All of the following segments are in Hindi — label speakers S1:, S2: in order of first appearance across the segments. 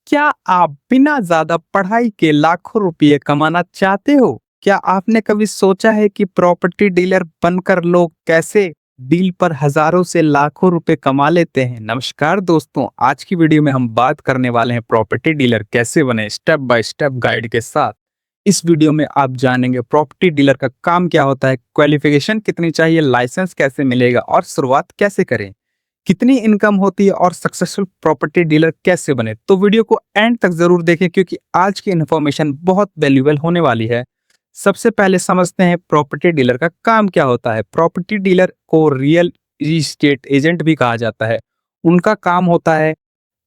S1: क्या आप बिना ज़्यादा पढ़ाई के लाखों रुपए कमाना चाहते हो? क्या आपने कभी सोचा है कि प्रॉपर्टी डीलर बनकर लोग कैसे डील पर हज़ारों से लाखों रुपए कमा लेते हैं? नमस्कार दोस्तों, आज की वीडियो में हम बात करने वाले हैं प्रॉपर्टी डीलर कैसे बने स्टेप बाय स्टेप गाइड के साथ। इस वीडियो में आप जानेंगे प्रॉपर्टी डीलर का काम क्या होता है, क्वालिफिकेशन कितनी चाहिए, लाइसेंस कैसे मिलेगा और शुरुआत कैसे करें। कितनी इनकम होती है और सक्सेसफुल प्रॉपर्टी डीलर कैसे बने। तो वीडियो को एंड तक जरूर देखें क्योंकि आज की इन्फॉर्मेशन बहुत वैल्यूएबल होने वाली है। सबसे पहले समझते हैं प्रॉपर्टी डीलर का काम क्या होता है। प्रॉपर्टी डीलर को रियल इस्टेट एजेंट भी कहा जाता है। उनका काम होता है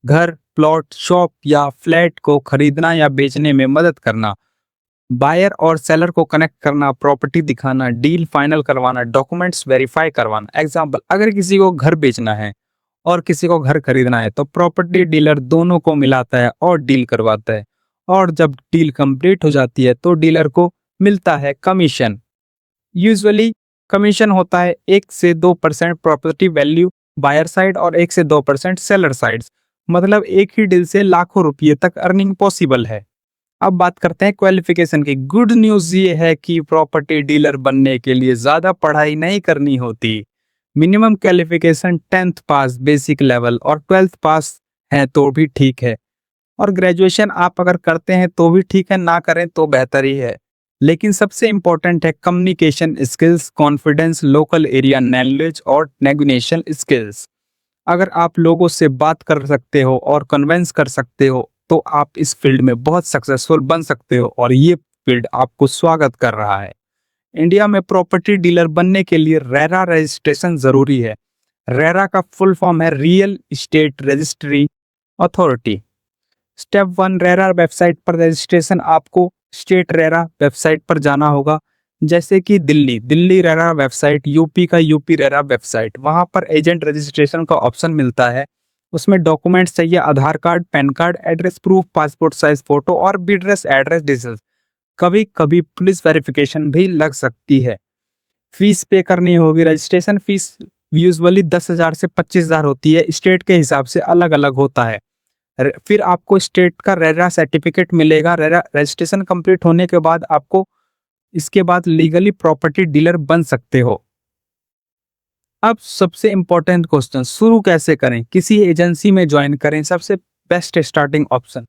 S1: घर, प्लॉट, शॉप या फ्लैट को खरीदना या बेचने में मदद करना, बायर और सेलर को कनेक्ट करना, प्रॉपर्टी दिखाना, डील फाइनल करवाना, डॉक्यूमेंट्स वेरीफाई करवाना। एग्जाम्पल, अगर किसी को घर बेचना है और किसी को घर खरीदना है तो प्रॉपर्टी डीलर दोनों को मिलाता है और डील करवाता है। और जब डील कंप्लीट हो जाती है तो डीलर को मिलता है कमीशन। यूजुअली कमीशन होता है 1 से 2% प्रॉपर्टी वैल्यू बायर साइड और 1 से 2% सेलर साइड। मतलब एक ही डील से लाखों रुपये तक अर्निंग पॉसिबल है। अब बात करते हैं क्वालिफिकेशन की। गुड न्यूज ये है कि प्रॉपर्टी डीलर बनने के लिए ज्यादा पढ़ाई नहीं करनी होती। मिनिमम क्वालिफिकेशन 10th पास बेसिक लेवल और 12th पास है तो भी ठीक है। और ग्रेजुएशन आप अगर करते हैं तो भी ठीक है, ना करें तो बेहतर ही है। लेकिन सबसे इंपॉर्टेंट है communication skills, confidence, local area knowledge और नेगोशिएशन स्किल्स। अगर आप लोगों से बात कर सकते हो और कन्विंस कर सकते हो तो आप इस फील्ड में बहुत सक्सेसफुल बन सकते हो और ये फील्ड आपको स्वागत कर रहा है। इंडिया में प्रॉपर्टी डीलर बनने के लिए रेरा रजिस्ट्रेशन जरूरी है। रेरा का फुल फॉर्म है real estate registry authority. Step 1, RERA website पर रजिस्ट्रेशन। आपको स्टेट रेरा वेबसाइट पर जाना होगा, जैसे कि दिल्ली रेरा वेबसाइट, यूपी का यूपी रेरा वेबसाइट। वहां पर एजेंट रजिस्ट्रेशन का ऑप्शन मिलता है। उसमें डॉक्यूमेंट्स चाहिए, Aadhaar card, pan card, address proof, passport size photo और बिडरेस एड्रेस डिटेल्स। कभी कभी पुलिस वेरिफिकेशन भी लग सकती है। फीस पे करनी होगी। रजिस्ट्रेशन फीस यूजुअली 10,000 से 25,000 होती है। स्टेट के हिसाब से अलग अलग होता है। फिर आपको स्टेट का रेरा सर्टिफिकेट मिलेगा। रेरा रजिस्ट्रेशन कंप्लीट होने के बाद आपको इसके बाद लीगली प्रॉपर्टी डीलर बन सकते हो। अब सबसे इंपॉर्टेंट क्वेश्चन, शुरू कैसे करें, किसी एजेंसी में ज्वाइन करें। सबसे बेस्ट स्टार्टिंग ऑप्शन,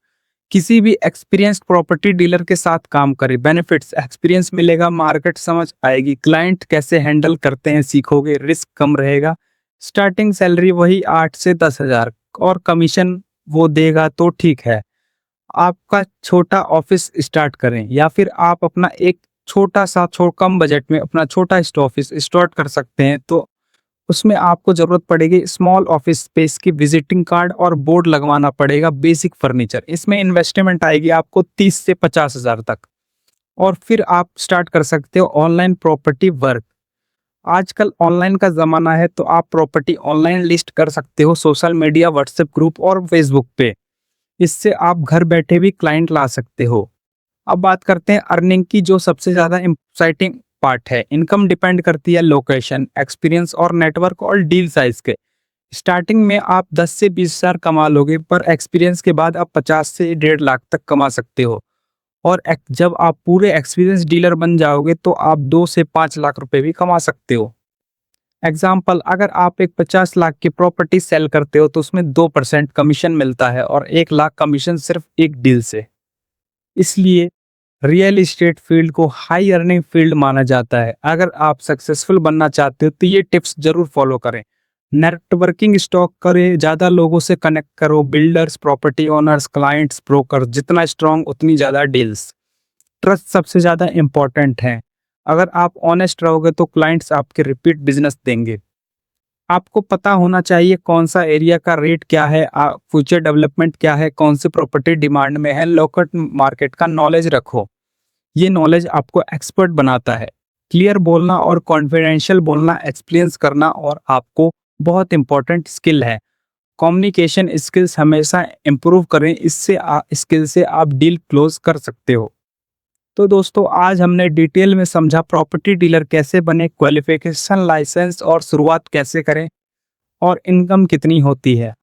S1: किसी भी एक्सपीरियंस्ड प्रॉपर्टी डीलर के साथ काम करें। बेनिफिट्स, एक्सपीरियंस मिलेगा, मार्केट समझ आएगी, क्लाइंट कैसे हैंडल करते हैं सीखोगे, रिस्क कम रहेगा। स्टार्टिंग सैलरी वही 8 से 10,000 और कमीशन वो देगा तो ठीक है। आपका छोटा ऑफिस स्टार्ट करें या फिर आप अपना एक छोटा सा कम बजट में अपना छोटा ऑफिस स्टार्ट कर सकते हैं। तो उसमें आपको जरूरत पड़ेगी स्मॉल ऑफिस स्पेस की, विजिटिंग कार्ड और बोर्ड लगवाना पड़ेगा, बेसिक फर्नीचर। इसमें इन्वेस्टमेंट आएगी आपको 30 से 50,000 तक। और फिर आप स्टार्ट कर सकते हो ऑनलाइन प्रॉपर्टी वर्क। आजकल ऑनलाइन का जमाना है तो आप प्रॉपर्टी ऑनलाइन लिस्ट कर सकते हो सोशल मीडिया, व्हाट्सएप ग्रुप और फेसबुक पे। इससे आप घर बैठे भी क्लाइंट ला सकते हो। अब बात करते हैं अर्निंग की, जो सबसे ज्यादा एक्साइटिंग पार्ट है। इनकम डिपेंड करती है लोकेशन, एक्सपीरियंस और नेटवर्क और डील साइज के। स्टार्टिंग में आप 10 से 20,000 कमा लोगे, पर एक्सपीरियंस के बाद आप 50 से 1.5 लाख तक कमा सकते हो। और जब आप पूरे एक्सपीरियंस डीलर बन जाओगे तो आप 2 से 5 लाख रुपए भी कमा सकते हो। एग्जाम्पल, अगर आप एक 50 लाख की प्रॉपर्टी सेल करते हो तो उसमें 2% कमीशन मिलता है और 1 लाख कमीशन सिर्फ एक डील से। इसलिए रियल एस्टेट फील्ड को हाई अर्निंग फील्ड माना जाता है। अगर आप सक्सेसफुल बनना चाहते हो तो ये टिप्स जरूर फॉलो करें। नेटवर्किंग स्टॉक करें, ज़्यादा लोगों से कनेक्ट करो, builders, property owners, clients, broker. जितना स्ट्रॉन्ग उतनी ज़्यादा डील्स। ट्रस्ट सबसे ज़्यादा इंपॉर्टेंट है। अगर आप ऑनेस्ट रहोगे तो क्लाइंट्स आपके रिपीट बिजनेस देंगे। आपको पता होना चाहिए कौन सा एरिया का रेट क्या है, फ्यूचर डेवलपमेंट क्या है, कौन सी प्रॉपर्टी डिमांड में है। लोकल मार्केट का नॉलेज रखो, ये नॉलेज आपको एक्सपर्ट बनाता है। क्लियर बोलना और कॉन्फिडेंशियल बोलना, एक्सपीरियंस करना और आपको बहुत इंपॉर्टेंट स्किल है। कम्युनिकेशन स्किल्स हमेशा इंप्रूव करें, इससे स्किल से आप डील क्लोज कर सकते हो। तो दोस्तों, आज हमने डिटेल में समझा प्रॉपर्टी डीलर कैसे बने, क्वालिफिकेशन, लाइसेंस और शुरुआत कैसे करें और इनकम कितनी होती है।